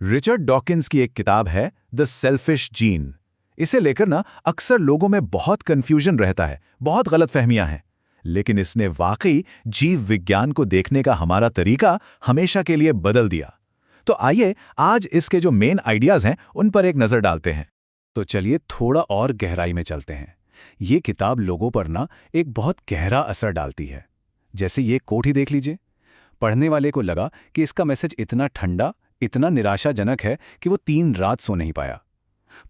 Richard Dawkins की एक किताब है द सेल्फिश जीन। इसे लेकर ना अक्सर लोगों में बहुत कंफ्यूजन रहता है, बहुत गलतफहमियां हैं। लेकिन इसने वाकई जीव विज्ञान को देखने का हमारा तरीका हमेशा के लिए बदल दिया। तो आइए आज इसके जो मेन आइडियाज हैं उन पर एक नजर डालते हैं। तो चलिए थोड़ा और गहराई में चलते हैं। ये किताब लोगों पर ना एक बहुत गहरा असर डालती है। जैसे ये कोट ही देख लीजिए। पढ़ने वाले को लगा कि इसका मैसेज इतना ठंडा, इतना निराशाजनक है कि वो 3 रात सो नहीं पाया।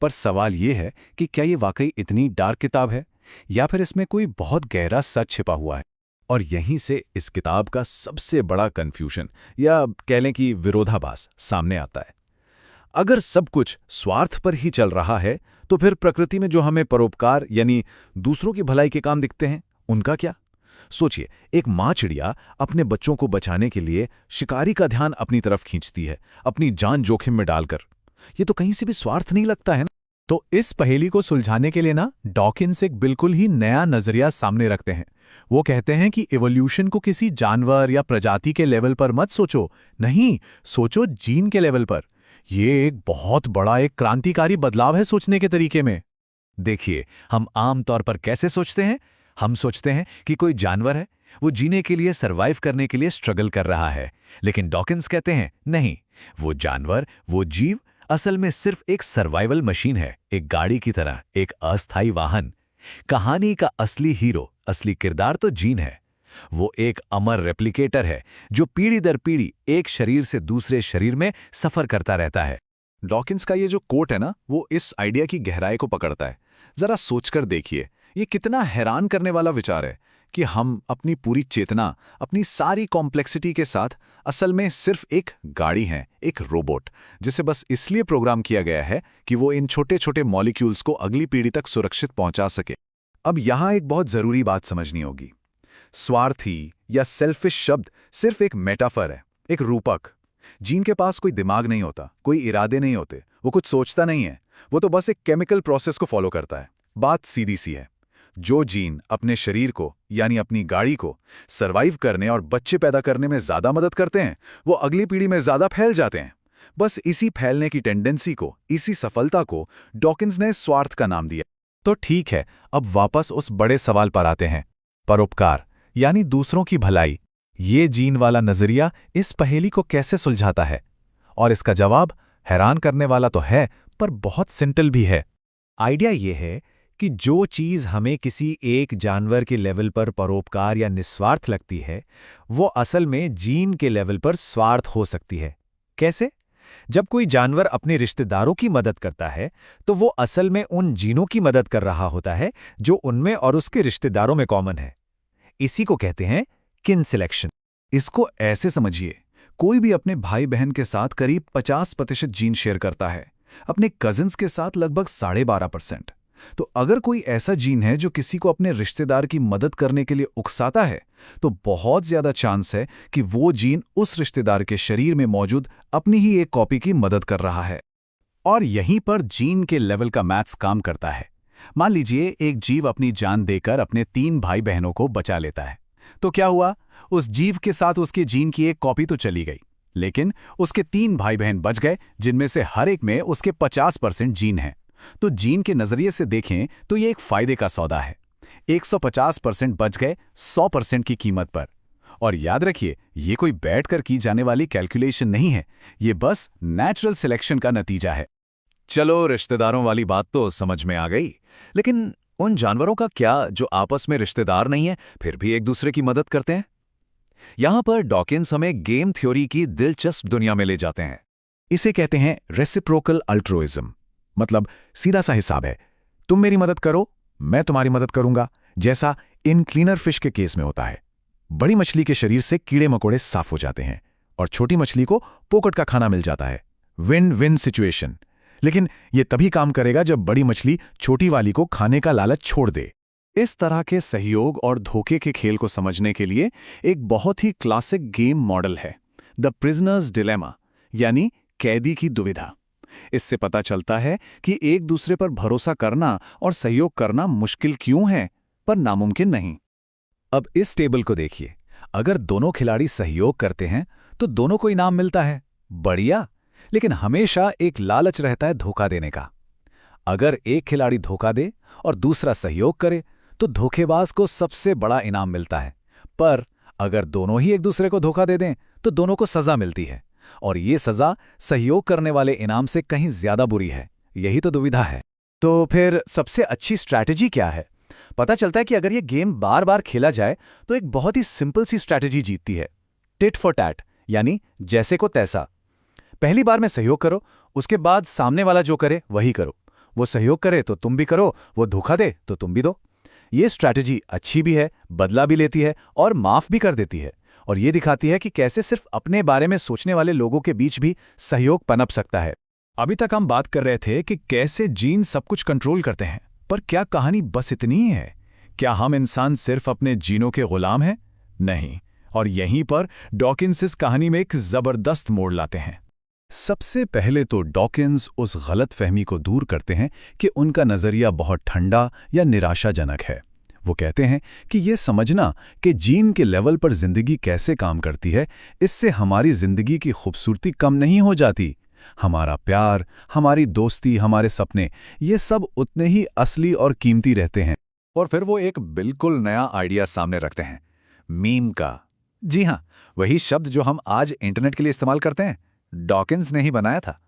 पर सवाल ये है कि क्या ये वाकई इतनी डार्क किताब है या फिर इसमें कोई बहुत गहरा सच छिपा हुआ है। और यहीं से इस किताब का सबसे बड़ा कंफ्यूजन या कह लें कि विरोधाभास सामने आता है। अगर सब कुछ स्वार्थ पर ही चल रहा है तो फिर प्रकृति में जो हमें परोपकार यानी दूसरों की भलाई के काम दिखते हैं उनका क्या? सोचिए, एक माँ चिड़िया अपने बच्चों को बचाने के लिए शिकारी का ध्यान अपनी तरफ खींचती है, अपनी जान जोखिम में डालकर। ये तो कहीं से भी स्वार्थ नहीं लगता है ना? तो इस पहेली को सुलझाने के लिए ना डॉकिंस एक बिल्कुल ही नया नजरिया सामने रखते हैं। वो कहते हैं कि इवोल्यूशन को किसी जानवर या प्रजाति के लेवल पर मत सोचो, नहीं, सोचो जीन के लेवल पर। ये एक बहुत बड़ा, एक क्रांतिकारी बदलाव है सोचने के तरीके में। देखिए, हम आम तौर पर कैसे सोचते हैं? हम सोचते हैं कि कोई जानवर है, वो जीने के लिए, सरवाइव करने के लिए स्ट्रगल कर रहा है। लेकिन डॉकिंस कहते हैं नहीं, वो जानवर, वो जीव असल में सिर्फ एक सर्वाइवल मशीन है, एक गाड़ी की तरह, एक अस्थायी वाहन। कहानी का असली हीरो, असली किरदार तो जीन है। वो एक अमर रेप्लिकेटर है जो पीढ़ी दर पीढ़ी एक शरीर से दूसरे शरीर में सफर करता रहता है। डॉकिंस का ये जो कोट है ना, वो इस आइडिया की गहराई को पकड़ता है। जरा सोचकर देखिए, ये कितना हैरान करने वाला विचार है कि हम अपनी पूरी चेतना, अपनी सारी कॉम्प्लेक्सिटी के साथ असल में सिर्फ एक गाड़ी हैं, एक रोबोट, जिसे बस इसलिए प्रोग्राम किया गया है कि वो इन छोटे छोटे मॉलिक्यूल्स को अगली पीढ़ी तक सुरक्षित पहुंचा सके। अब यहां एक बहुत जरूरी बात समझनी होगी। स्वार्थी या सेल्फिश शब्द सिर्फ एक मेटाफर है, एक रूपक। जीन के पास कोई दिमाग नहीं होता, कोई इरादे नहीं होते, वो कुछ सोचता नहीं है, वो तो बस एक केमिकल प्रोसेस को फॉलो करता है। बात सीधी सी है, जो जीन अपने शरीर को यानी अपनी गाड़ी को सरवाइव करने और बच्चे पैदा करने में ज्यादा मदद करते हैं, वो अगली पीढ़ी में ज्यादा फैल जाते हैं। बस इसी फैलने की टेंडेंसी को, इसी सफलता को डॉकिंस ने स्वार्थ का नाम दिया। तो ठीक है, अब वापस उस बड़े सवाल पर आते हैं, परोपकार यानी दूसरों की भलाई। ये जीन वाला नजरिया इस पहेली को कैसे सुलझाता है? और इसका जवाब हैरान करने वाला तो है, पर बहुत सिंपल भी है। आइडिया ये है कि जो चीज़ हमें किसी एक जानवर के लेवल पर परोपकार या निस्वार्थ लगती है, वो असल में जीन के लेवल पर स्वार्थ हो सकती है। कैसे? जब कोई जानवर अपने रिश्तेदारों की मदद करता है, तो वो असल में उन जीनों की मदद कर रहा होता है जो उनमें और उसके रिश्तेदारों में कॉमन है। इसी को कहते हैं किन सिलेक्शन। इसको ऐसे समझिए, कोई भी अपने भाई बहन के साथ करीब 50% जीन शेयर करता है, अपने कजिन्स के साथ लगभग 12.5%। तो अगर कोई ऐसा जीन है जो किसी को अपने रिश्तेदार की मदद करने के लिए उकसाता है, तो बहुत ज्यादा चांस है कि वो जीन उस रिश्तेदार के शरीर में मौजूद अपनी ही एक कॉपी की मदद कर रहा है। और यहीं पर जीन के लेवल का मैथ्स काम करता है। मान लीजिए एक जीव अपनी जान देकर अपने 3 भाई बहनों को बचा लेता है, तो क्या हुआ? उस जीव के साथ उसके जीन की एक कॉपी तो चली गई, लेकिन उसके 3 भाई बहन बच गए, जिनमें से हर एक में उसके 50% जीन हैं। तो जीन के नजरिए से देखें तो ये एक फायदे का सौदा है। 150% बच गए 100% की कीमत पर। और याद रखिए, ये कोई बैठकर की जाने वाली कैलकुलेशन नहीं है, ये बस नेचुरल सिलेक्शन का नतीजा है। चलो, रिश्तेदारों वाली बात तो समझ में आ गई, लेकिन उन जानवरों का क्या जो आपस में रिश्तेदार नहीं है, फिर भी एक दूसरे की मदद करते हैं? यहां पर डॉकिंस हमें गेम थ्योरी की दिलचस्प दुनिया में ले जाते हैं। इसे कहते हैं रेसिप्रोकल अल्ट्रुइज्म। मतलब सीधा सा हिसाब है, तुम मेरी मदद करो, मैं तुम्हारी मदद करूंगा, जैसा इन क्लीनर फिश के केस में होता है। बड़ी मछली के शरीर से कीड़े मकोड़े साफ हो जाते हैं और छोटी मछली को पोकट का खाना मिल जाता है। Win win situation. लेकिन यह तभी काम करेगा जब बड़ी मछली छोटी वाली को खाने का लालच छोड़ दे। इस तरह के सहयोग और धोखे के खेल को समझने के लिए एक बहुत ही क्लासिक गेम मॉडल है, द प्रिजनर्स डिलेमा, यानी कैदी की दुविधा। इससे पता चलता है कि एक दूसरे पर भरोसा करना और सहयोग करना मुश्किल क्यों है, पर नामुमकिन नहीं। अब इस टेबल को देखिए, अगर दोनों खिलाड़ी सहयोग करते हैं तो दोनों को इनाम मिलता है, बढ़िया। लेकिन हमेशा एक लालच रहता है धोखा देने का। अगर एक खिलाड़ी धोखा दे और दूसरा सहयोग करे तो धोखेबाज को सबसे बड़ा इनाम मिलता है, पर अगर दोनों ही एक दूसरे को धोखा दे दें तो दोनों को सजा मिलती है, और ये सजा सहयोग करने वाले इनाम से कहीं ज्यादा बुरी है। यही तो दुविधा है। तो फिर सबसे अच्छी स्ट्रैटेजी क्या है? पता चलता है कि अगर ये गेम बार बार खेला जाए तो एक बहुत ही सिंपल सी स्ट्रैटेजी जीतती है, टिट फॉर टैट, यानी जैसे को तैसा। पहली बार में सहयोग करो, उसके बाद सामने वाला जो करे वही करो। वो सहयोग करे तो तुम भी करो, वो धोखा दे तो तुम भी दो। ये स्ट्रैटेजी अच्छी भी है, बदला भी लेती है और माफ भी कर देती है, और ये दिखाती है कि कैसे सिर्फ अपने बारे में सोचने वाले लोगों के बीच भी सहयोग पनप सकता है। अभी तक हम बात कर रहे थे कि कैसे जीन सब कुछ कंट्रोल करते हैं, पर क्या कहानी बस इतनी ही है? क्या हम इंसान सिर्फ अपने जीनों के गुलाम हैं? नहीं। और यहीं पर डॉकिंस इस कहानी में एक जबरदस्त मोड़ लाते हैं। सबसे पहले तो डॉकिंस उस गलतफहमी को दूर करते हैं कि उनका नजरिया बहुत ठंडा या निराशाजनक है। वो कहते हैं कि ये समझना कि जीन के लेवल पर जिंदगी कैसे काम करती है, इससे हमारी जिंदगी की खूबसूरती कम नहीं हो जाती। हमारा प्यार, हमारी दोस्ती, हमारे सपने, ये सब उतने ही असली और कीमती रहते हैं। और फिर वो एक बिल्कुल नया आइडिया सामने रखते हैं, मीम का। जी हाँ, वही शब्द जो हम आज इंटरनेट के लिए इस्तेमाल करते हैं, डॉकिंस ने ही बनाया था।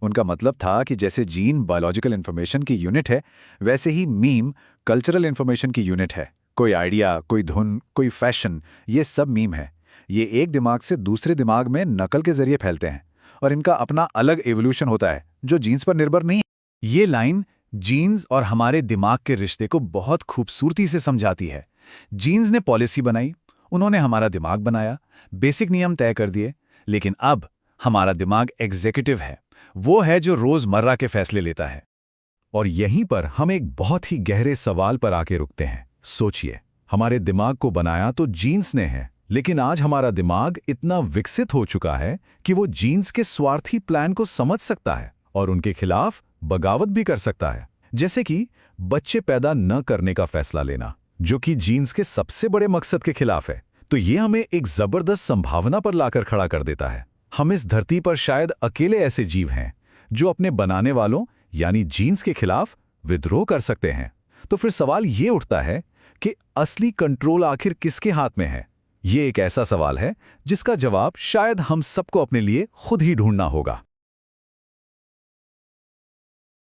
उनका मतलब था कि जैसे जीन बायोलॉजिकल इंफॉर्मेशन की यूनिट है, वैसे ही मीम कल्चरल इंफॉर्मेशन की यूनिट है। कोई आइडिया, कोई धुन, कोई फैशन, ये सब मीम है। ये एक दिमाग से दूसरे दिमाग में नकल के जरिए फैलते हैं, और इनका अपना अलग एवोल्यूशन होता है जो जीन्स पर निर्भर नहीं है। ये लाइन जीन्स और हमारे दिमाग के रिश्ते को बहुत खूबसूरती से समझाती है। जीन्स ने पॉलिसी बनाई, उन्होंने हमारा दिमाग बनाया, बेसिक नियम तय कर दिए, लेकिन अब हमारा दिमाग एग्जीक्यूटिव है। वो है जो रोजमर्रा के फैसले लेता है। और यहीं पर हम एक बहुत ही गहरे सवाल पर आके रुकते हैं। सोचिए, हमारे दिमाग को बनाया तो जीन्स ने है, लेकिन आज हमारा दिमाग इतना विकसित हो चुका है कि वो जीन्स के स्वार्थी प्लान को समझ सकता है और उनके खिलाफ बगावत भी कर सकता है। जैसे कि बच्चे पैदा न करने का फैसला लेना, जो कि जीन्स के सबसे बड़े मकसद के खिलाफ है। तो ये हमें एक जबरदस्त संभावना पर लाकर खड़ा कर देता है। हम इस धरती पर शायद अकेले ऐसे जीव हैं जो अपने बनाने वालों यानी जीन्स के खिलाफ विद्रोह कर सकते हैं। तो फिर सवाल ये उठता है कि असली कंट्रोल आखिर किसके हाथ में है? ये एक ऐसा सवाल है जिसका जवाब शायद हम सबको अपने लिए खुद ही ढूंढना होगा।